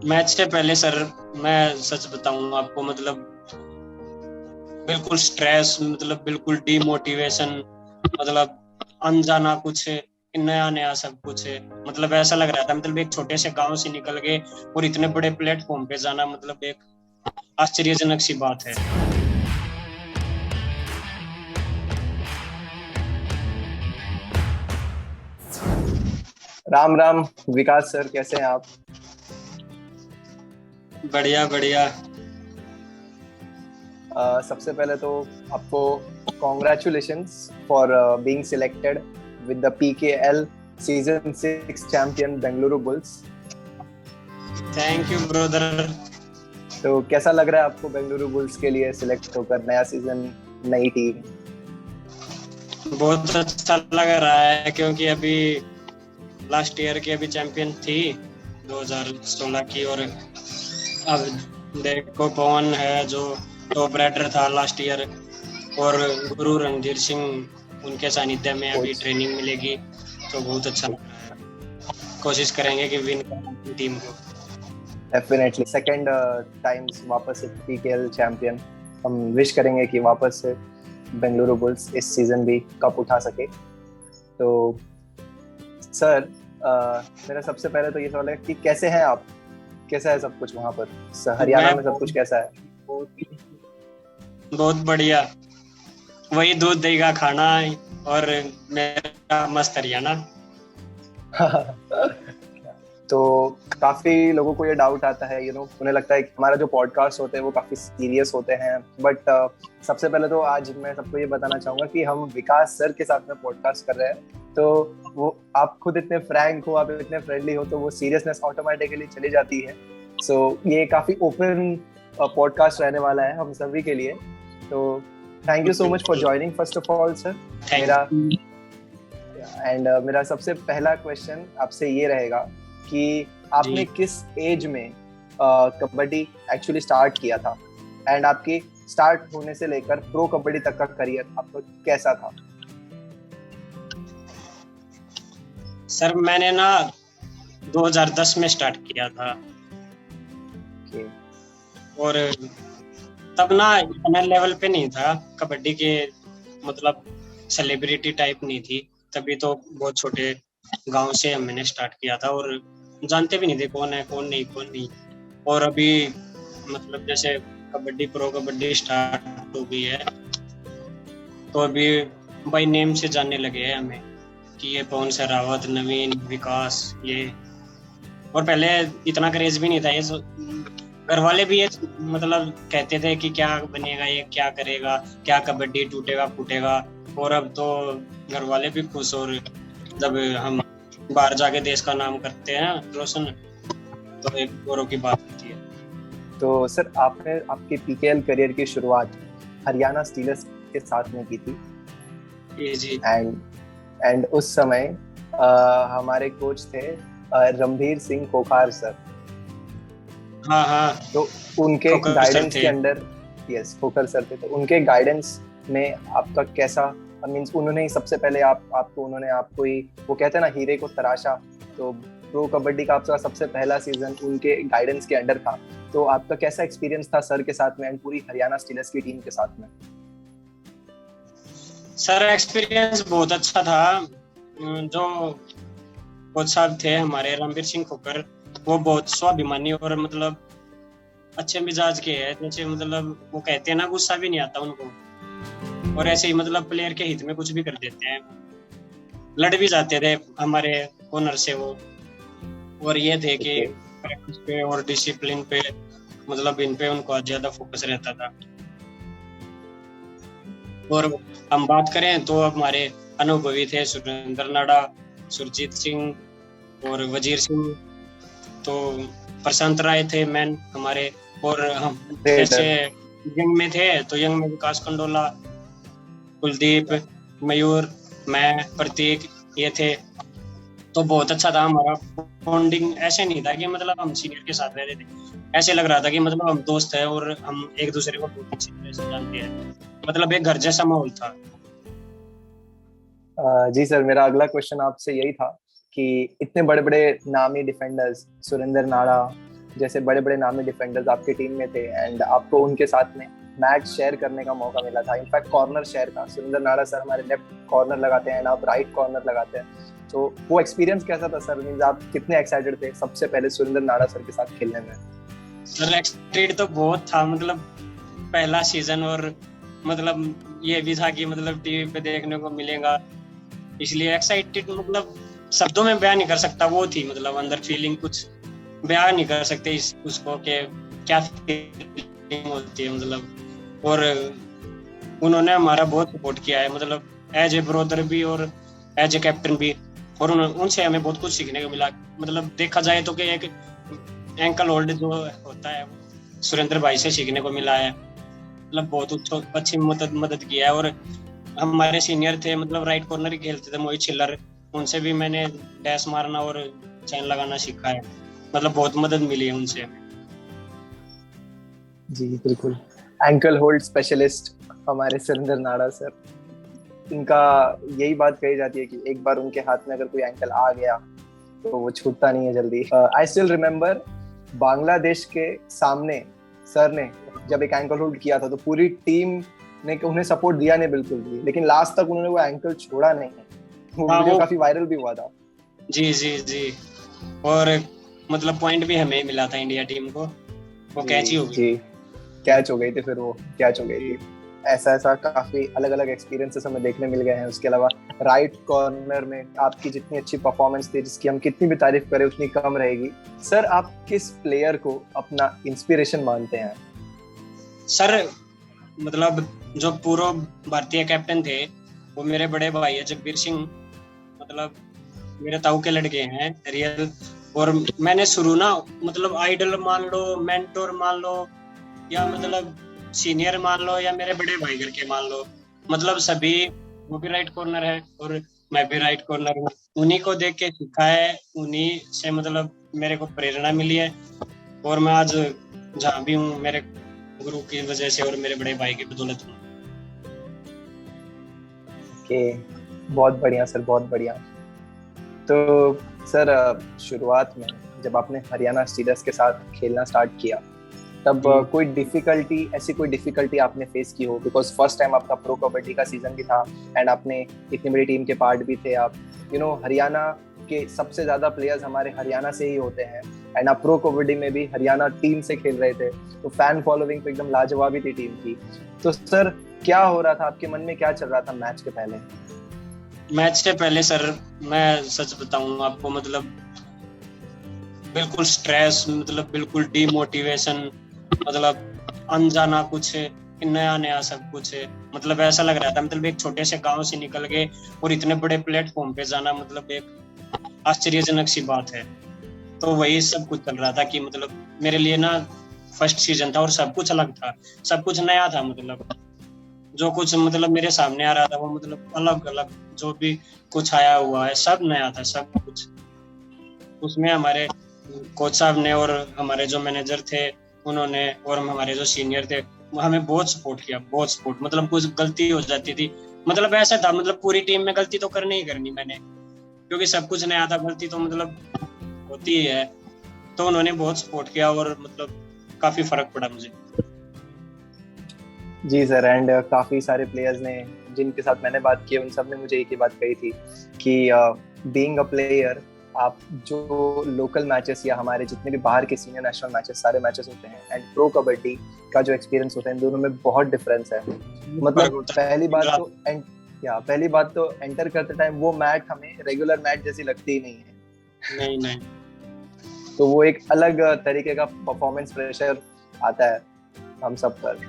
Match से पहले sir, मैं सच बताऊं आपको, मतलब बिल्कुल स्ट्रेस, मतलब बिल्कुल डीमोटिवेशन, मतलब अनजाना कुछ, नया नया सब कुछ है। मतलब ऐसा लग रहा था, मतलब एक छोटे से गांव से निकल के और इतने बड़े प्लेटफॉर्म पे जाना, मतलब एक आश्चर्यजनक सी बात है। राम राम। विकास सर, कैसे हैं आप? बढ़िया बढ़िया। सबसे पहले तो आपको congratulations for being selected with the PKL season 6 champion Bengaluru bulls. Thank you brother. तो कैसा लग रहा है आपको बेंगलुरु बुल्स के लिए सिलेक्ट होकर? नया सीजन, नई टीम। बहुत अच्छा लग रहा है, क्योंकि अभी लास्ट ईयर की अभी चैंपियन थी 2016 की, और अब देखो कौन है जो टॉप राइडर था लास्ट ईयर। और गुरु रणधीर सिंह, उनके सानिध्य में अभी कोच। ट्रेनिंग मिलेगी, तो बहुत अच्छा लग रहा है। कोशिश करेंगे कि विन करें टीम को। डेफिनेटली सेकंड टाइम्स वापस से पीकेएल चैंपियन। हम विश करेंगे कि वापस से बेंगलुरु बुल्स इस सीजन भी कप उठा सके। तो सर, मेरा सबसे पहले तो ये सवाल है कि कैसे हैं आप? कैसा है सब कुछ वहां पर? हरियाणा मैं में सब कुछ कैसा है? बहुत बहुत बढ़िया। वही दूध दही का खाना, और मेरा मस्त हरियाणा। तो काफी लोगों को ये डाउट आता है, उन्हें लगता है कि हमारा जो पॉडकास्ट होते हैं वो काफी सीरियस होते हैं, बट सबसे पहले तो आज मैं सबको ये बताना चाहूंगा कि हम विकास सर के साथ में पॉडकास्ट कर रहे हैं। तो वो, आप खुद इतने फ्रैंक हो, आप इतने फ्रेंडली हो, तो वो सीरियसनेस ऑटोमेटिकली चली जाती है। सो ये काफी ओपन पॉडकास्ट रहने वाला है हम सभी के लिए। तो thank you so much for joining first of all sir. मेरा थैंक यू। मेरा सबसे पहला क्वेश्चन आपसे ये रहेगा कि आपने जी किस एज में कबड्डी एक्चुअली स्टार्ट किया था, एंड आपकी स्टार्ट होने से लेकर प्रो कबड्डी तक का करियर आपका कैसा था? सर, मैंने ना 2010 में स्टार्ट किया था। okay. और तब ना इतना लेवल पे नहीं था कबड्डी के, मतलब सेलिब्रिटी टाइप नहीं थी। तभी तो बहुत छोटे गांव से हमने स्टार्ट किया था, और जानते भी नहीं थे कौन है कौन नहीं कौन नहीं। और अभी मतलब जैसे कबड्डी, प्रो कबड्डी स्टार्ट हो गई है, तो अभी बाई नेम से जानने लगे हैं हमें कि ये कौन सा रावत, नवीन, विकास, ये। और पहले इतना क्रेज भी नहीं था ये। घर वाले भी ये मतलब कहते थे कि क्या बनेगा ये, क्या करेगा, क्या कबड्डी टूटेगा फूटेगा। और अब तो घर वाले भी खुश, और जब हम बाहर जाके देश का नाम करते हैं रोशन, तो एक गौरव की बात होती है। तो सर, आपने आपके पीकेएल करियर की शुरुआत हरियाणा स्टीलर्स के साथ में की थी, ये जी। एंड उस समय हमारे कोच थे रणधीर सिंह खोखार सर। हाँ हाँ। तो उनके खोकर सर गाइडेंस थे। के अंडर, यस, खोखर सर थे, तो उनके गाइडेंस में आपका कैसा, मींस उन्होंने ही सबसे पहले आपको ही, वो कहते हैं ना, हीरे को तराशा। तो प्रो कबड्डी का आपका सबसे पहला सीजन उनके गाइडेंस के अंडर था। तो आपका कैसा एक्सपीरियंस था सर के साथ में एंड पूरी हरियाणा स्टीलर्स की टीम के साथ में? सर, एक्सपीरियंस बहुत अच्छा था। जो कोच साहब थे हमारे रणबीर सिंह खोकर, वो बहुत स्वाभिमानी और मतलब अच्छे मिजाज के हैं। जैसे मतलब वो कहते हैं ना, गुस्सा भी नहीं आता उनको, और ऐसे ही मतलब प्लेयर के हित में कुछ भी कर देते हैं। लड़ भी जाते थे हमारे ओनर से वो। और ये थे कि ओके। प्रैक्टिस पे और डिसिप्लिन पे, मतलब इन पे उनको ज्यादा फोकस रहता था। और हम बात करें तो हमारे अनुभवी थे सुरेंद्र नाडा, सुरजीत सिंह और वजीर सिंह। तो प्रशांत राय थे मैन हमारे। और हम ग्रेट। जैसे यंग में थे, तो यंग में विकास कंडोला, कुलदीप, मयूर, मैं, प्रतीक, ये थे। तो बहुत अच्छा था हमारा बॉन्डिंग। ऐसे नहीं था कि मतलब हम सीनियर के साथ रहते थे, ऐसे लग रहा था कि मतलब हम दोस्त हैं और हम एक दूसरे को बहुत अच्छी तरह से जानते हैं। मतलब एक घर जैसा माहौल था। जी सर, मेरा अगला क्वेश्चन आपसे यही था कि इतने बड़े बड़े नामी डिफेंडर्स, सुरेंद्र नाड़ा, जैसे बड़े बड़े नामी डिफेंडर्स आपके टीम में थे एंड आपको उनके साथ में मैच शेयर करने का मौका मिला था, इनफैक्ट कॉर्नर शेयर का। सुरेंद्र नाड़ा सर हमारे लेफ्ट कॉर्नर लगाते हैं एंड आप राइट कॉर्नर लगाते हैं, तो वो एक्सपीरियंस कैसा था सर? मींस आप कितने एक्साइटेड थे सबसे पहले सुरेंद्र नाड़ा सर के साथ खेलने में? सर एक्साइटेड तो बहुत था, मतलब पहला सीजन, और मतलब ये भी था कि मतलब टीवी पे देखने को मिलेगा, इसलिए एक्साइटेड मतलब शब्दों में बयान नहीं कर सकता। वो थी मतलब अंदर फीलिंग, कुछ बयान नहीं कर सकते इस उसको कि क्या फीलिंग होती है मतलब। और उन्होंने हमारा बहुत सपोर्ट किया है, मतलब एज ए ब्रदर भी और एज ए कैप्टन भी, और उनसे हमें बहुत कुछ सीखने को मिला। मतलब देखा जाए तो कि एक एंकल होल्ड जो होता है सुरेंद्र भाई से सीखने को मिला है, मतलब बहुत अच्छी मदद किया है। और हमारे सीनियर थे, मतलब राइट कॉर्नर ही खेलते थे, मोहित छिल्लर, उनसे भी मैंने डैश मारना और चैन लगाना सीखा है, मतलब बहुत मदद मिली है उनसे। जी बिल्कुल, एंकल होल्ड स्पेशलिस्ट हमारे सुरेंद्र नाड़ा सर, इनका यही बात कही जाती है कि एक बार उनके हाथ में अगर कोई एंकल आ गया तो वो छूटता नहीं है जल्दी। आई स्टिल रिमेम्बर बांग्लादेश के सामने सर ने जब एक एंकल होल्ड किया था तो पूरी टीम ने उन्हें सपोर्ट दिया नहीं बिल्कुल भी, लेकिन लास्ट तक उन्होंने वो एंकल छोड़ा नहीं। वो वीडियो काफी वायरल भी हुआ था। जी जी जी, और मतलब पॉइंट भी हमें मिला था इंडिया टीम को, वो कैच ही हो गई। जी कैच हो गई थी, फिर वो कैच हो गई थी। ऐसा काफी अलग अलग एक्सपीरियंसेस हमें देखने मिल गए हैं। उसके अलावा राइट कॉर्नर में आपकी जितनी अच्छी परफॉर्मेंस थी, जिसकी हम कितनी भी तारीफ करें उतनी कम रहेगी। सर आप किस प्लेयर को अपना इंस्पिरेशन मानते हैं? सर मतलब जो पूर्व भारतीय कैप्टन थे वो मेरे बड़े भाई है जगबीर सिंह, मतलब मेरे ताऊ के लड़के हैं रियल। और मैंने शुरू ना मतलब आइडल मान लो, मेंटोर मान लो, या मतलब सीनियर मान लो, या मेरे बड़े भाई घर के मान लो, मतलब सभी वो भी राइट कॉर्नर है और मैं भी राइट कॉर्नर हूँ। उन्हीं को देख के सीखा है, उन्हीं से मतलब मेरे को प्रेरणा मिली है, और मैं आज जहाँ भी हूँ मेरे गुरु की वजह से और मेरे बड़े भाई की बदौलत हूँ। बहुत बढ़िया सर, बहुत बढ़िया। तो सर शुरुआत में जब आपने हरियाणा स्टीलर्स के साथ खेलना स्टार्ट किया तब ऐसी कोई डिफिकल्टी आपने फेस की हो? बिकॉज फर्स्ट टाइम आपका प्रो कबड्डी का सीजन भी था एंड आपने इतनी बड़ी टीम के पार्ट भी थे आप। हरियाणा के सबसे ज्यादा प्लेयर्स हमारे हरियाणा से ही होते हैं एंड आप प्रो कबड्डी में भी हरियाणा टीम से खेल रहे थे, तो फैन फॉलोइंग तो एकदम लाजवाब ही थी टीम की। तो सर क्या हो रहा था आपके मन में, क्या चल रहा था मैच के पहले? मैच से पहले सर मैं सच बताऊं आपको, मतलब बिल्कुल स्ट्रेस, मतलब बिल्कुल डीमोटिवेशन, मतलब अनजाना कुछ, नया नया सब कुछ, मतलब ऐसा लग रहा था मतलब एक छोटे से गांव से निकल के और इतने बड़े प्लेटफॉर्म पे जाना मतलब एक आश्चर्यजनक सी बात है। तो वही सब कुछ चल रहा था कि मतलब मेरे लिए ना फर्स्ट सीजन था और सब कुछ अलग था, सब कुछ नया था, मतलब जो कुछ मतलब मेरे सामने आ रहा था वो मतलब अलग अलग, जो भी कुछ आया हुआ है सब नया था, सब कुछ। उसमें हमारे कोच साहब ने और हमारे जो मैनेजर थे उन्होंने और हमारे जो सीनियर थे हमें बहुत सपोर्ट किया, बहुत सपोर्ट। मतलब कुछ गलती हो जाती थी, मतलब ऐसा था मतलब पूरी टीम में गलती तो करनी ही करनी मैंने, क्योंकि सब कुछ नया था, गलती तो मतलब होती ही है। तो उन्होंने बहुत सपोर्ट किया और मतलब काफी फर्क पड़ा मुझे। जी सर, एंड काफी सारे प्लेयर्स ने जिनके साथ मैंने बात की उन सब ने मुझे एक ही बात कही थी कि बीइंग अ प्लेयर आप जो लोकल मैचेस या हमारे जितने भी बाहर के सीनियर नेशनल मैचेस सारे मैचेस होते हैं एंड प्रो कबड्डी का जो एक्सपीरियंस होता है इन दोनों में बहुत डिफरेंस है। मतलब पहली बात तो एंटर करते टाइम वो मैच हमें रेगुलर मैच जैसी लगती ही नहीं है। नहीं तो वो एक अलग तरीके का परफॉर्मेंस प्रेशर आता है हम सब पर।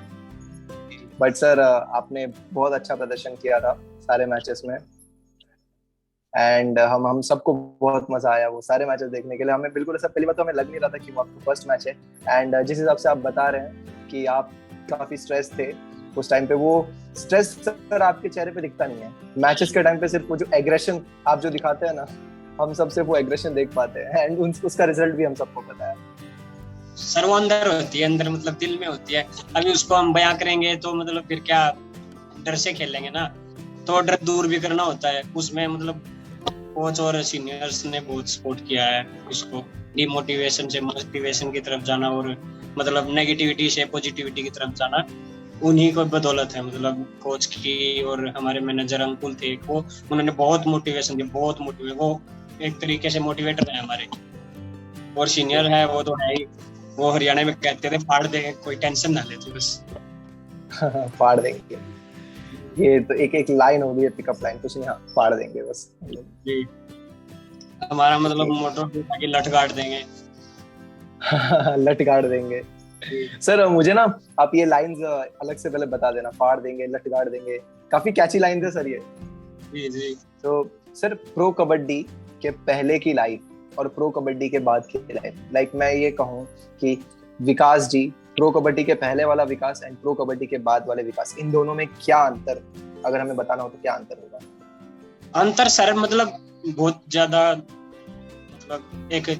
बट सर आपने बहुत अच्छा प्रदर्शन किया था सारे मैचेस में एंड हम सबको बहुत मजा आया वो सारे मैचेस देखने के लिए। हमें बिल्कुल ऐसा पहली बात तो हमें लग नहीं रहा था कि वो आपका फर्स्ट मैच है एंड जिस हिसाब से आप बता रहे हैं कि आप काफी स्ट्रेस थे उस टाइम पे, वो स्ट्रेस सर आपके चेहरे पे दिखता नहीं है। मैचेस के टाइम पे सिर्फ वो जो एग्रेशन आप जो दिखाते हैं ना, हम सब सिर्फ वो एग्रेशन देख पाते हैं एंड उसका रिजल्ट भी हम सबको पता है। सर वो अंदर होती है, अंदर मतलब दिल में होती है। अभी उसको हम बयां करेंगे तो मतलब फिर क्या, डर से खेलेंगे ना, तो डर दूर भी करना होता है। उसमें मतलब कोच और सीनियर्स ने बहुत सपोर्ट किया है उसको। डिमोटिवेशन से मोटिवेशन की तरफ जाना और मतलब नेगेटिविटी से पॉजिटिविटी की तरफ जाना उन्हीं को बदौलत है। मतलब कोच की और हमारे मैनेजर अंकुल थे, वो उन्होंने बहुत मोटिवेशन दी, बहुत मोटिवेट, वो एक तरीके से मोटिवेटर है हमारे। और सीनियर है वो तो है ही, वो हरियाणा में कहते थे फाड़ देंगे, कोई टेंशन ना ले तू बस। फाड़ देंगे, ये तो एक एक लाइन हो गई है, पिकअप लाइन, कुछ नहीं, हाँ फाड़ देंगे बस। जी, हमारा मतलब मोटो था कि लठ गाड़ देंगे। लट गाड़ देंगे। सर मुझे ना आप ये लाइंस अलग से पहले बता देना, फाड़ देंगे, लट गाड़ देंगे, काफी कैची लाइन है सर ये। जी जी। तो सर प्रो कबड्डी के पहले की लाइफ और प्रो कबड्डी के बाद की लाइफ, लाइक मैं ये कहूँ कि विकास जी, प्रो कबड्डी के पहले वाला विकास एंड प्रो कबड्डी के बाद वाले विकास, इन दोनों में क्या अंतर, अगर हमें बताना हो तो क्या अंतर होगा? अंतर सर मतलब बहुत ज्यादा, मतलब एक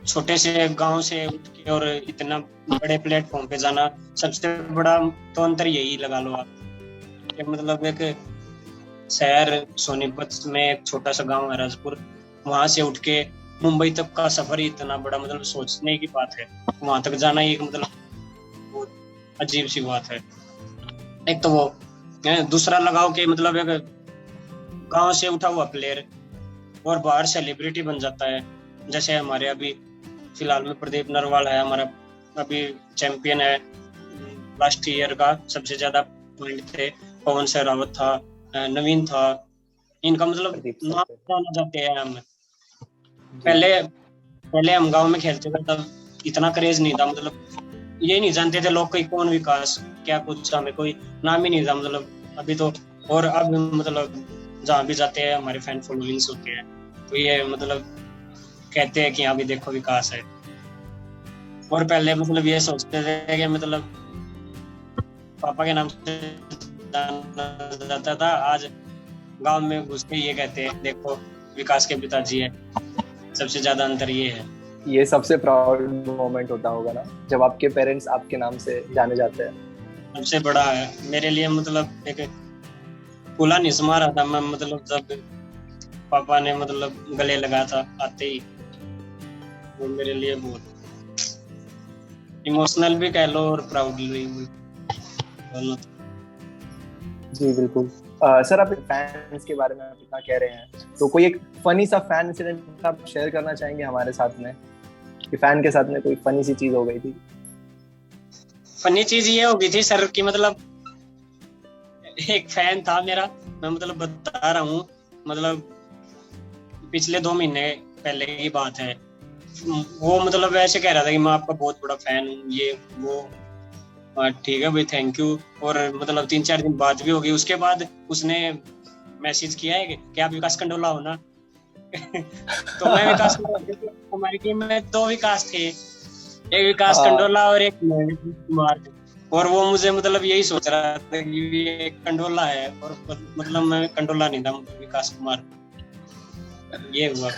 छोटे से गांव से उठ के और इतना बड़े प्लेटफॉर्म पे जाना, सबसे बड़ा तो अंतर यही लगा लो आप कि मतलब एक शहर सोनीपत में एक छोटा सा गांव है राजपुर, वहां से उठ के मुंबई तक का सफर ही इतना बड़ा, मतलब सोचने की बात है। वहां तक जाना ही एक मतलब बहुत अजीब सी बात है। एक तो वो दूसरा लगाओ कि मतलब एक गांव से उठा हुआ प्लेयर और बाहर सेलिब्रिटी बन जाता है। जैसे हमारे अभी फिलहाल में प्रदीप नरवाल है, हमारा अभी चैंपियन है लास्ट ईयर का, सबसे ज्यादा पॉइंट थे। पवन सहरावत था, नवीन था, इनका मतलब नाम जाना जाते हैं हम। पहले हम गांव में खेलते थे तब इतना क्रेज नहीं था, मतलब ये नहीं जानते थे लोग कोई कौन विकास क्या कुछ, हमें कोई नाम ही नहीं था मतलब अभी तो। और अब मतलब जहाँ भी जाते हैं हमारे फैन फॉलोइंग्स होते हैं, तो ये मतलब कहते हैं कि यहाँ भी देखो विकास है। और पहले मतलब ये सोचते थे कि मतलब पापा के नाम से जाना जाता था, आज गांव में घुस के ये कहते हैं देखो विकास के पिताजी है। सबसे ज्यादा अंतर ये है। ये सबसे प्राउड मोमेंट होता होगा ना, जब आपके पेरेंट्स आपके नाम से जाने जाते हैं। सबसे बड़ा है मेरे लिए, मतलब एक फूला नहीं समा रहा था मैं, मतलब जब पापा ने मतलब गले लगा था आते ही, वो मेरे लिए बहुत इमोशनल भी कह लो और प्राउडली दोनों। जी बिल्कुल। सर आप फैंस के बारे में आप इतना कह रहे हैं, तो कोई एक फनी सा फैन इंसिडेंट आप शेयर करना चाहेंगे हमारे साथ में, कि फैन के साथ में कोई फनी सी चीज हो गई थी? फनी चीज ये हो गई थी सर कि मतलब एक फैन था मेरा, मैं मतलब बता रहा हूँ, मतलब पिछले 2 महीने पहले की बात है। वो मतलब ऐसे कह रहा था कि मैं आपका बहुत बड़ा फैन हूँ, ये वो। ठीक है भाई, थैंक यू। और मतलब 3-4 दिन बात भी हो गई। उसके बाद उसने मैसेज किया है कि आप विकास कंडोला हो ना। तो मैं विकास, हमारी टीम में 2 विकास थे, एक विकास कंडोला और एक कुमार। और वो मुझे मतलब यही सोच रहा था कि ये कंडोला है, और मतलब मैं कंडोला नहीं था, विकास कुमार। ये हुआ।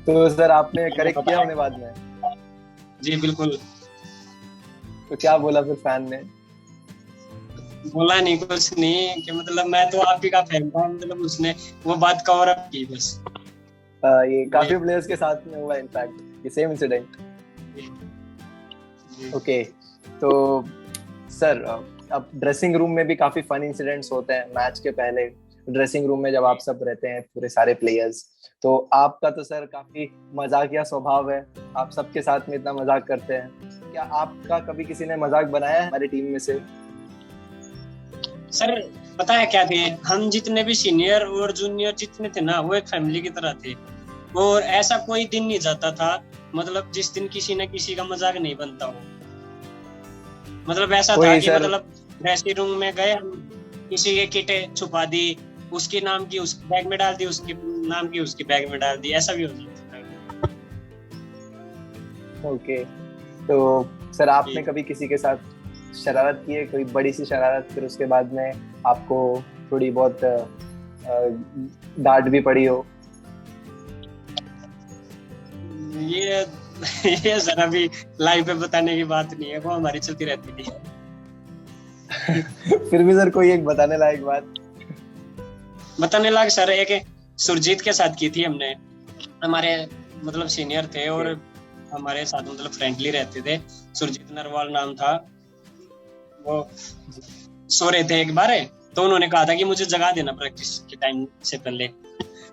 तो सर आपने करेक्ट किया उन्हें बाद में? जी बिल्कुल। तो क्या बोला फिर फैन ने? बोला नहीं, कुछ नहीं, कि मतलब मैं तो आप ही का फैन था, मतलब उसने वो बात कवर अप की बस। ये काफी प्लेयर्स के साथ में हुआ इनफैक्ट ये सेम इंसिडेंट। ओके, तो सर अब ड्रेसिंग रूम में भी काफी फन इंसिडेंट्स होते हैं मैच के पहले। ड्रेसिंग रूम में जब आप सब रहते हैं पूरे सारे प्लेयर्स, तो आपका तो सर काफी मजाकिया स्वभाव है, आप सबके साथ में इतना मजाक करते हैं। क्या आपका कभी किसी ने मजाक बनाया है हमारी टीम में से? सर पता है क्या थे, हम जितने भी सीनियर और जूनियर जितने थे ना, वो एक फैमिली की तरह थे। और ऐसा कोई दिन नहीं जाता था मतलब जिस दिन किसी न किसी का मजाक नहीं बनता हो। मतलब ऐसा था कि मतलब ड्रेसिंग रूम में गए, हम किसी की किट छुपा दी, उसके नाम की उसके बैग में डाल दी, उसके नाम की उसके बैग में डाल दी, ऐसा भी हो जाता था। ओके, तो सर आपने कभी किसी के साथ शरारत की है, कोई बड़ी सी शरारत, फिर उसके बाद में आपको थोड़ी बहुत डांट भी पड़ी हो? ये सर अभी लाइव पे बताने की बात नहीं है, वो हमारी चलती रहती थी। फिर भी सर कोई एक बताने लायक बात? बताने लायक सर एक सुरजीत के साथ की थी हमने, हमारे मतलब सीनियर थे और हमारे साथ मतलब फ्रेंडली रहते थे। सुरजीत नरवाल नाम था, वो सो रहे थे एक बार, तो उन्होंने कहा था कि मुझे जगा देना प्रैक्टिस के टाइम से पहले,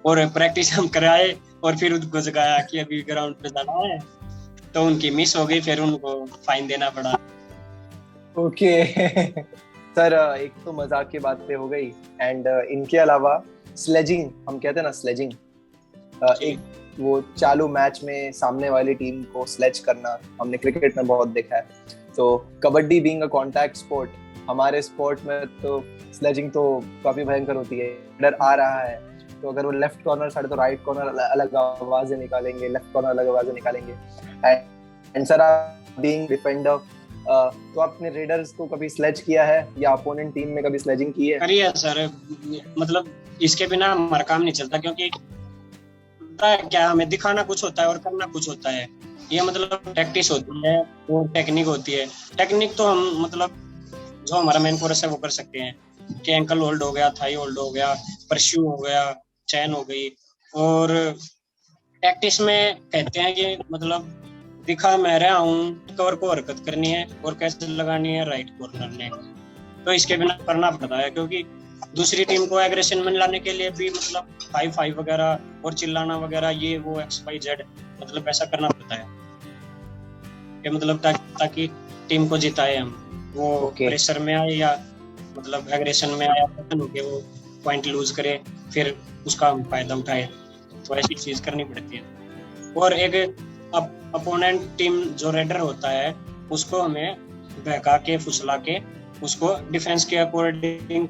और प्रैक्टिस हम कराए और फिर उनको जगाया कि अभी ग्राउंड पे जाना है, तो उनकी मिस हो गई, फिर उनको फाइन देना पड़ा। ओके सर, एक तो मजाक की बात पे हो गई, एंड इनके अलावा स्लेजिंग, हम कहते हैं ना स्लेजिंग, एक वो चालू मैच में सामने वाली टीम को स्लेज करना हमने क्रिकेट में बहुत देखा है। तो kabaddi being a contact sport, हमारे स्पोर्ट में तो स्लेजिंग तो काफी भयंकर होती है। डर आ रहा है तो अगर वो लेफ्ट कॉर्नर साइड तो राइट कॉर्नर अलग आवाजें निकालेंगे, लेफ्ट कॉर्नर अलग आवाजें निकालेंगे। एंड सर, बीइंग डिफेंडर, तो आपने रेडर्स को कभी स्लेज किया है या अपोनेंट टीम में कभी स्लेजिंग की है? करिए सर, मतलब इसके बिना हमारा काम नहीं चलता, क्योंकि क्या हमें दिखाना कुछ होता है और करना कुछ होता है। ये मतलब प्रैक्टिस होती है और टेक्निक होती है। टेक्निक तो हम मतलब जो हमारा मेन कोर्स है वो कर सकते हैं, कि एंकल होल्ड हो गया, थाई होल्ड हो गया, परस्यू हो गया, चैन हो गई। और प्रैक्टिस में कहते हैं कि मतलब दिखा मैं रहा हूँ, कवर को हरकत करनी है और कैसे लगानी है राइट कॉर्नर ने, तो इसके बिना करना पड़ता है। क्योंकि दूसरी टीम को एग्रेशन में लाने के लिए भी मतलब 5-5 वगैरह और चिल्लाना वगैरह, ये वो XYZ मतलब ऐसा करना पड़ता है कि मतलब ताकि टीम को जिताए हम। वो प्रेशर में आए या मतलब एग्रेशन में आया होके वो पॉइंट लूज करे, फिर उसका हम फायदा उठाए, तो ऐसी चीज करनी पड़ती है। और एक अपोनेंट टीम जो रेडर होता है उसको हमें बहका के फुसला के उसको डिफेंस के अकॉर्डिंग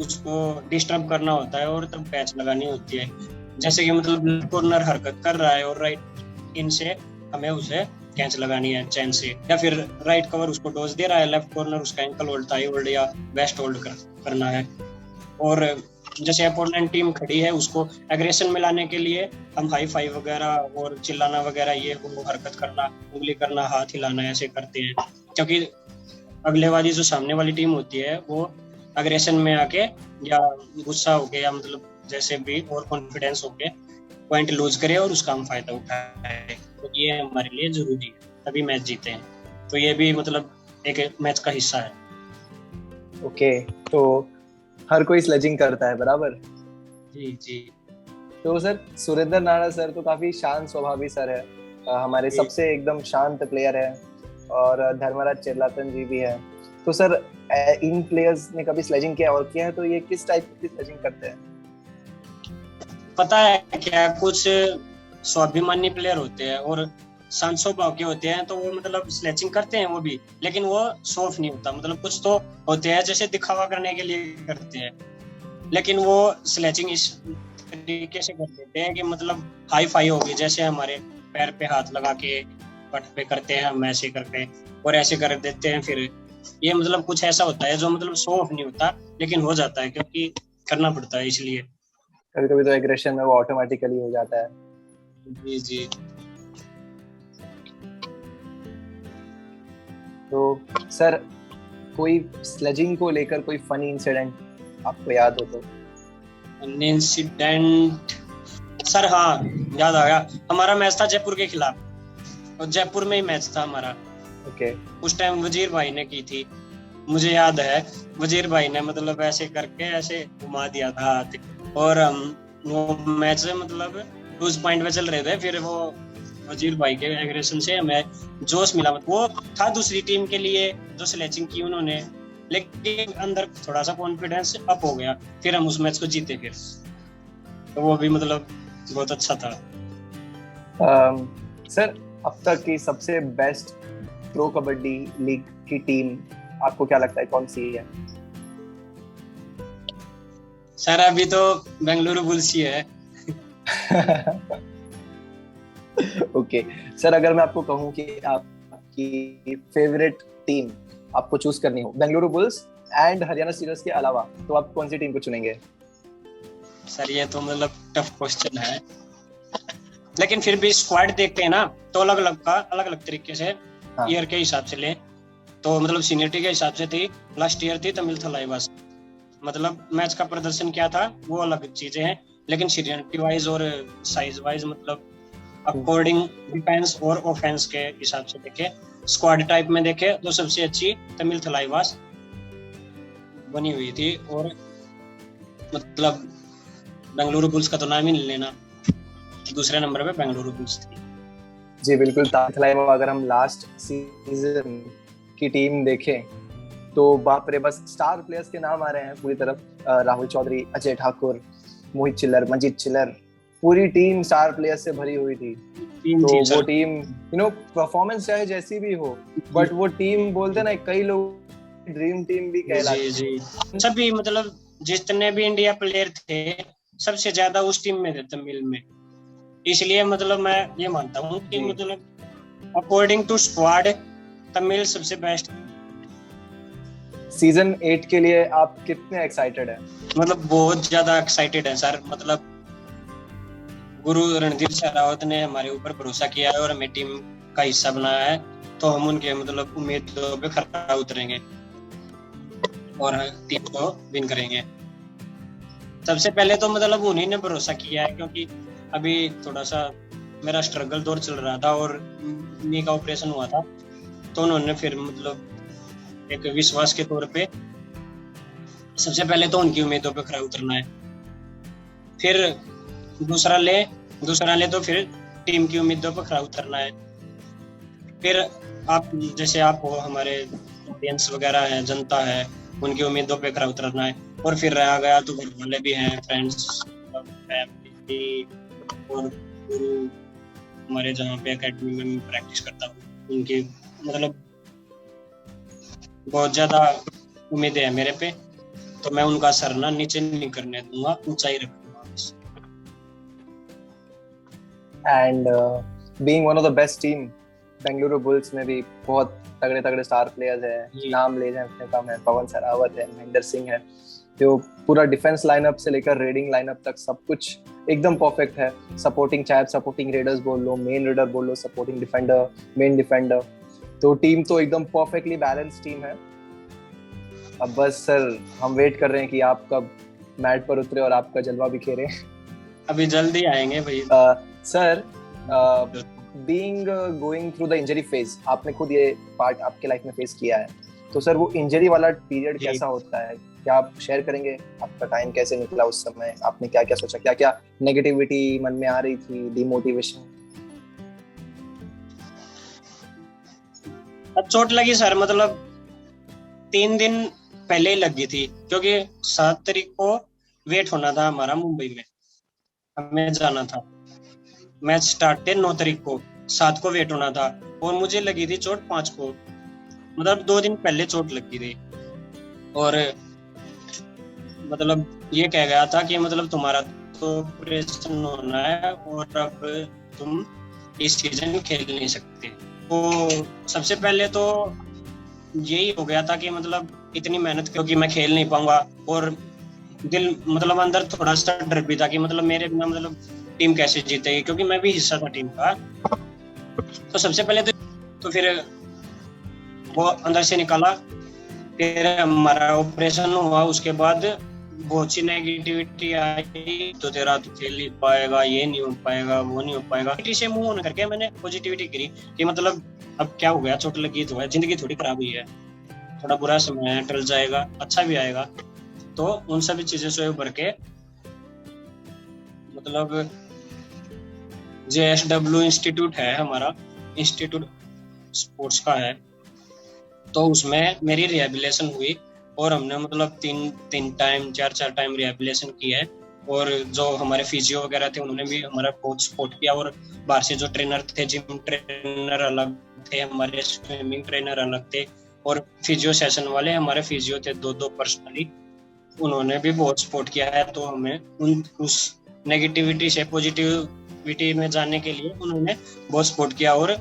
उसको डिस्टर्ब करना होता है और तब पैच लगानी होती है। जैसे कि मतलब लेफ्ट कॉर्नर हरकत कर रहा है और राइट इन से हमें उसे कैच लगानी है चैन से, या फिर राइट कवर उसको डोज दे रहा है, लेफ्ट कॉर्नर उसका एंकल होल्ड, थाई होल्ड या वेस्ट होल्ड करना है। और जैसे अपोनेंट टीम खड़ी है उसको एग्रेशन में लाने के लिए हम हाई फाइव वगैरह और चिल्लाना वगैरह, ये वो हरकत करना, उंगली करना, हाथ हिलाना, ऐसे करते हैं। क्योंकि अगले वाली जो सामने वाली टीम होती है वो एग्रेशन में आके या गुस्सा होके या मतलब जैसे भी और कॉन्फिडेंस होके पॉइंट लूज करे और उसका हम फायदा उठाए, तो ये हमारे लिए जरूरी है, तभी मैच जीते हैं। तो ये भी मतलब एक मैच का हिस्सा है। ओके, तो हर कोई स्लेजिंग करता है, बराबर? जी जी। तो सर, सुरेंद्र नाड़ा सर तो काफी शांत स्वभावी सर है, हमारे सबसे एकदम शांत प्लेयर है, और धर्मराज चिरलातन जी भी है। तो सर, इन प्लेयर्स ने कभी स्लेजिंग किया और किया है तो ये किस टाइप की स्लेजिंग करते हैं? पता है क्या, कुछ स्वाभिमानी प्लेयर होते हैं और शांत स्वभाव के होते हैं, तो वो मतलब स्लेचिंग करते हैं वो भी, लेकिन वो शो ऑफ नहीं होता। मतलब कुछ तो होते हैं जैसे दिखावा करने के लिए करते हैं, लेकिन वो स्लेचिंग इस तरीके से कर देते हैं कि मतलब हाई फाई होगी, जैसे हमारे पैर पे हाथ लगा के पट पे करते हैं हम ऐसे करके और ऐसे कर देते हैं। फिर ये मतलब कुछ ऐसा होता है जो मतलब शो ऑफ नहीं होता, लेकिन हो जाता है क्योंकि करना पड़ता है, इसलिए कभी कभी तो एग्रेशन में वो ऑटोमेटिकली हो जाता है। जी जी। तो सर, कोई स्लेजिंग को लेकर कोई फनी इंसिडेंट आपको याद हो तो? इंसिडेंट सर, हाँ याद आ गया। हमारा मैच था जयपुर के खिलाफ, और जयपुर में ही मैच था हमारा। ओके। उस टाइम वजीर भाई ने की थी, मुझे याद है। वजीर भाई ने मतलब ऐसे करके ऐसे घुमा दिया था हाथ, और हम वो मैच मतलब लूज पॉइंट पे चल रहे थे। फिर वो वजीर भाई के एग्रेशन से हमें जोश मिला। वो था दूसरी टीम के लिए जो स्लेचिंग की उन्होंने, लेकिन अंदर थोड़ा सा कॉन्फिडेंस अप हो गया, फिर हम उस मैच को जीते। फिर तो वो भी मतलब बहुत अच्छा था। सर, अब तक की सबसे बेस्ट प्रो कबड्डी लीग की टीम आपको क्या लगता है कौन सी है? सर अभी तो बेंगलुरु बुल्स ही है। ओके सर, अगर मैं आपको कहूं कि आपकी फेवरेट टीम आपको चूज करनी हो Bengaluru bulls and Haryana stealers के अलावा, तो आप कौन सी टीम को चुनेंगे? सर ये तो मतलब टफ क्वेश्चन है, लेकिन फिर भी स्क्वाड देखते हैं ना, तो अलग अलग तरीके से ईयर के हिसाब से ले, तो मतलब सीनियरिटी के हिसाब से थी। लास्ट ईयर थी तमिल थलाइवास, मतलब मैच का प्रदर्शन क्या था वो अलग चीजें हैं, लेकिन सीनियरिटी वाइज और साइज वाइज मतलब अकॉर्डिंग डिफेंस और ऑफेंस के हिसाब से देखे, स्क्वाड टाइप में देखे तो सबसे अच्छी तमिल थलाइवास बनी हुई थी। और मतलब बेंगलुरु बुल्स का तो नाम ही नहीं लेना, दूसरे नंबर पे बेंगलुरु बुल्स थी। जी बिल्कुल। तामिल अगर हम लास्ट सीजन की टीम देखें तो बाप रे, बस स्टार प्लेयर्स के नाम आ रहे हैं पूरी तरफ। राहुल चौधरी, अजय ठाकुर, मोहित चिल्लर, मंजीत चिल्लर, पूरी टीम स्टार प्लेयर्स से भरी हुई थी। तो वो टीम परफॉर्मेंस चाहे जैसी भी हो, बट वो टीम बोलते ना, कई लोग ड्रीम टीम भी कहलाती है। सभी मतलब जितने भी इंडिया प्लेयर थे सबसे ज्यादा उस टीम में थे तमिल में, इसलिए मतलब मैं ये मानता हूँ कि मतलब अकॉर्डिंग टू स्क्वाड तमिल सबसे बेस्ट। सीजन 8 के लिए आप कितने एक्साइटेड हैं? मतलब बहुत ज्यादा एक्साइटेड है सर। मतलब गुरु रणधीर शेरावत ने हमारे ऊपर भरोसा किया है और हमें टीम का हिस्सा बनाया है, तो हम उनके मतलब उम्मीदों पे खरा उतरेंगे और टीम को विन करेंगे। सबसे पहले तो मतलब उन्हीं ने भरोसा किया है, क्योंकि अभी थोड़ा सा मेरा स्ट्रगल दौर चल रहा था और नी का ऑपरेशन हुआ था, तो उन्होंने फिर मतलब एक विश्वास के तौर पे सबसे पहले तो उनकी उम्मीदों पे खरा उतरना है, फिर दूसरा ले तो फिर टीम की उम्मीदों पर खरा उतरना है। फिर आप जैसे आप हो, हमारे ऑडियंस वगैरह है, जनता है, उनकी उम्मीदों पे खरा उतरना है। और फिर रहा गया तो घर वाले भी हैं, फ्रेंड्स, फैमिली और गुरु हमारे जहाँ पे एकेडमी में मैं प्रैक्टिस करता हूँ, उनकी मतलब बहुत ज्यादा उम्मीदें हैं मेरे पे, तो मैं उनका सर ना नीचे नहीं करने दूंगा, ऊंचाई रखूंगा। And being one of the best team, Bengaluru bulls में भी बहुत तगड़े तगड़े स्टार प्लेयर्स हैं, नाम ले जाए उतने कम है। पवन सरावत है, महेंद्र सिंह है, जो पूरा डिफेंस लाइनअप से लेकर रेडिंग लाइनअप तक सब कुछ एकदम परफेक्ट है। सपोर्टिंग, चाहे सपोर्टिंग रेडर्स बोल लो, मेन रेडर बोल लो, सपोर्टिंग डिफेंडर, मेन डिफेंडर, तो टीम तो एकदम परफेक्टली बैलेंस टीम है। अब बस सर हम वेट कर रहे हैं कि आप कब मैट पर उतरे और आपका जलवा बिखेरे। अभी जल्दी आएंगे भाई। Sir, being going through the injury phase, आपने खुद ये पार्ट आपके लाइफ में फेस किया है, तो सर वो इंजरी वाला पीरियड कैसा होता है? क्या आप शेयर करेंगे आपका टाइम कैसे निकला उस समय? आपने क्या क्या सोचा, क्या क्या नेगेटिविटी मन में आ रही थी, डिमोटिवेशन? अब चोट लगी सर, मतलब 3 दिन पहले ही लगी थी, क्योंकि 7 तारीख को वेट होना था हमारा मुंबई में, हमें जाना था। मैच स्टार्ट थे 9 तारीख को, 7 को वेट होना था, और मुझे लगी थी चोट 5 को, मतलब 2 दिन पहले चोट लगी थी। और मतलब ये कह गया था कि मतलब तुम्हारा तो ऑपरेशन होना है और अब तुम इस सीजन खेल नहीं सकते। तो सबसे पहले तो यही हो गया था कि मतलब इतनी मेहनत क्योंकि मैं खेल नहीं पाऊंगा, और दिल मतलब अंदर थोड़ा सा डर भी था कि मतलब मेरे बिना मतलब टीम कैसे जीतेगी, क्योंकि मैं भी हिस्सा था टीम का। तो सबसे पहले तो फिर वो अंदर से निकाला, फिर हमारा ऑपरेशन हुआ। उसके बाद बहुत सी नेगेटिविटी आई, तो तेरा तो खेल नहीं पाएगा, ये नहीं हो पाएगा, वो नहीं हो पाएगा। से मुंह ऑन करके मैंने पॉजिटिविटी करी कि मतलब अब क्या हो गया, चोट लगी तो है, जिंदगी थोड़ी खराब हुई है, थोड़ा बुरा समय है, टल जाएगा, अच्छा भी आएगा। तो उन सभी चीजों से उभर के मतलब JSW इंस्टीट्यूट है हमारा, इंस्टीट्यूट स्पोर्ट्स का है, तो उसमें मेरी रिहेबिलिटेशन हुई और हमने मतलब 3 टाइम 4 टाइम रिहेबिलिटेशन की है। और जो हमारे फिजियो वगैरह थे उन्होंने भी हमारा बहुत सपोर्ट किया, और बाहर से जो ट्रेनर थे, जिम ट्रेनर अलग थे, हमारे स्विमिंग ट्रेनर अलग थे, और फिजियो सेशन वाले हमारे फिजियो थे 2 पर्सनली, उन्होंने भी बहुत सपोर्ट किया है। तो हमें उस नेगेटिविटी से पॉजिटिविटी में जाने के लिए उन्होंने बहुत सपोर्ट किया। और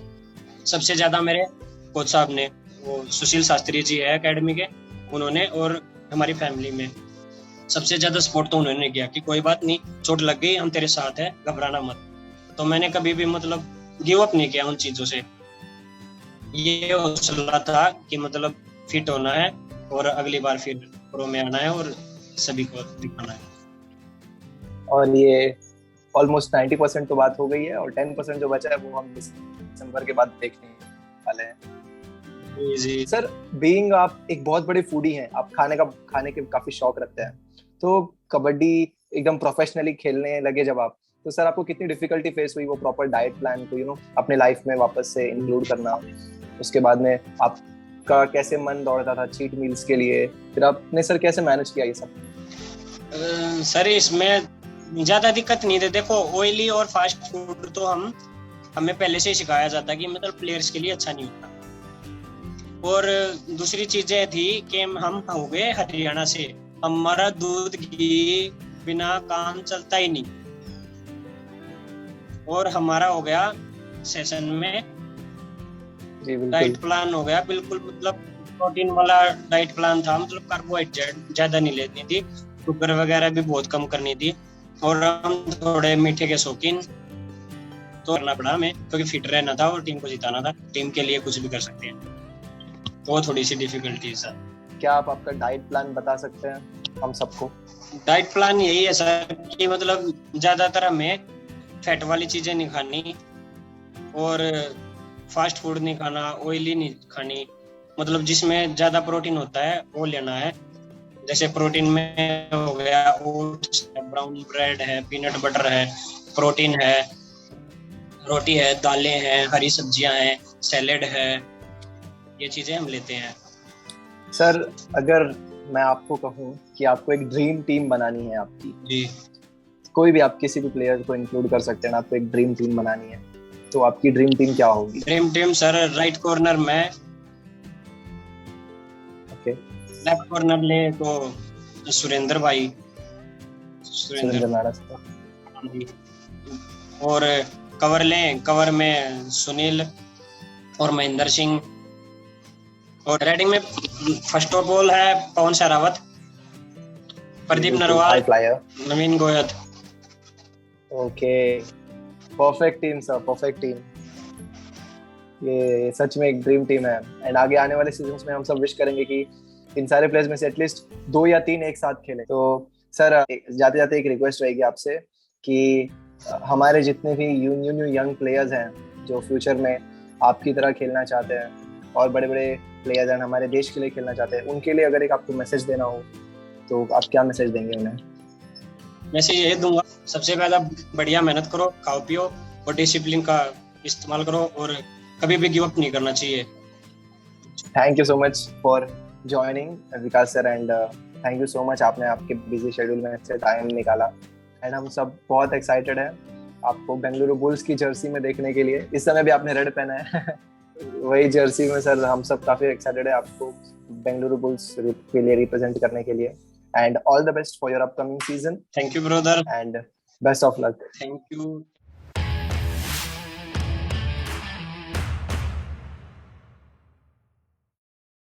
सबसे ज्यादा मेरे कोच साहब ने, वो सुशील शास्त्री जी है एकेडमी के, उन्होंने और हमारी फैमिली में सबसे ज्यादा सपोर्ट तो उन्होंने किया कि कोई बात नहीं, चोट लग गई, हम तेरे साथ है, घबराना मत। तो मैंने कभी भी मतलब गिव अप नहीं किया उन चीजों से। ये हौसला था कि मतलब फिट होना है और अगली बार फिर प्रो में आना है और सभी को दिखाना है। और ये ऑलमोस्ट 90% तो बात हो गई है, और 10% जो बचा है वो हम दिसंबर के बाद देखने वाले हैं। जी सर, बीइंग आप एक बहुत बड़े फूडी हैं, आप खाने के काफी शौक रखते हैं, तो कबड्डी एकदम प्रोफेशनली खेलने लगे जब आप, तो सर आपको कितनी डिफिकल्टी फेस हुई वो प्रॉपर डाइट प्लान को अपने लाइफ में वापस से इंक्लूड करना? उसके बाद में आपका कैसे मन दौड़ता था चीट मील्स के लिए, फिर आपने सर कैसे मैनेज किया ये सब? सर इसमें ज्यादा दिक्कत नहीं थी। देखो, ऑयली और फास्ट फूड तो हमें पहले से ही सिखाया जाता कि मतलब प्लेयर्स के लिए अच्छा नहीं होता। और दूसरी चीजें थी कि हम हो गए हरियाणा से, हमारा दूध घी बिना काम चलता ही नहीं। और हमारा हो गया सेशन में डाइट प्लान हो गया बिल्कुल, मतलब प्रोटीन वाला डाइट प्लान था। मतलब कार्बोहाइड्रेट ज्यादा नहीं लेनी थी, शुगर वगैरह भी बहुत कम करनी थी, और हम थोड़े मीठे के शौकीन। तो करना पड़ा हमें, क्योंकि फिट रहना था और टीम को जिताना था। टीम के लिए कुछ भी कर सकते हैं, तो थोड़ी सी डिफिकल्टी सर। क्या आप आपका डाइट प्लान बता सकते हैं हम सबको? डाइट प्लान यही है सर कि मतलब ज्यादातर हमें फैट वाली चीजें नहीं खानी, और फास्ट फूड नहीं खाना, ऑयली नहीं खानी। मतलब जिसमें ज्यादा प्रोटीन होता है वो लेना है। जैसे प्रोटीन में हो गया ओट्स, ब्राउन ब्रेड है, पीनट बटर है, प्रोटीन है, रोटी है, दालें हैं, हरी सब्जियां हैं, सैलेड है, ये चीजें हम लेते हैं। सर, अगर मैं आपको कहूं कि आपको एक ड्रीम टीम बनानी है आपकी जी, कोई भी, आप किसी भी प्लेयर को इंक्लूड कर सकते हैं, आपको एक ड्रीम टीम बनानी है, तो आपकी ड्रीम टीम क्या होगी? Dream team sir, right corner में, ओके, लेफ्ट कॉर्नर ले तो सुरेंद्र भाई, सुरेंद्र नारा सर, जी। और कवर लें, कवर में सुनील और महेंद्र सिंह। और रेडिंग में फर्स्ट ऑफ ऑल है Pawan Sehrawat, Pardeep Narwal, Naveen Goyat. Okay, perfect team sir, perfect team. ये सच में एक ड्रीम टीम है, एंड आगे आने वाले सीजन्स में हम सब विश करेंगे कि इन सारे प्लेयर्स में से एटलीस्ट 2 या 3 एक साथ खेलें। तो सर, जाते जाते एक रिक्वेस्ट रहेगी आपसे कि हमारे जितने भी न्यू यंग प्लेयर्स हैं जो फ्यूचर में आपकी तरह खेलना चाहते हैं और बड़े बड़े प्लेयर्स हैं हमारे देश के लिए खेलना चाहते हैं, उनके लिए अगर एक आपको मैसेज देना हो तो आप क्या मैसेज देंगे उन्हें? मैसेज ये दूंगा, सबसे पहला बढ़िया मेहनत करो, खाओ पियो और डिसिप्लिन का इस्तेमाल करो, और कभी भी गिव अप नहीं करना चाहिए। Thank you so much for joining Vikas sir, and thank you so much, आपने आपके बिजी शेड्यूल में से टाइम निकाला, एंड हम सब बहुत एक्साइटेड हैं आपको बेंगलुरु बुल्स की जर्सी में देखने के लिए। इस समय भी आपने रेड पहना है वही जर्सी में सर, हम सब काफी एक्साइटेड है आपको बेंगलुरु बुल्स के लिए रिप्रेजेंट करने के लिए, and all the best for your upcoming season. Thank you brother, and best of luck. Thank you.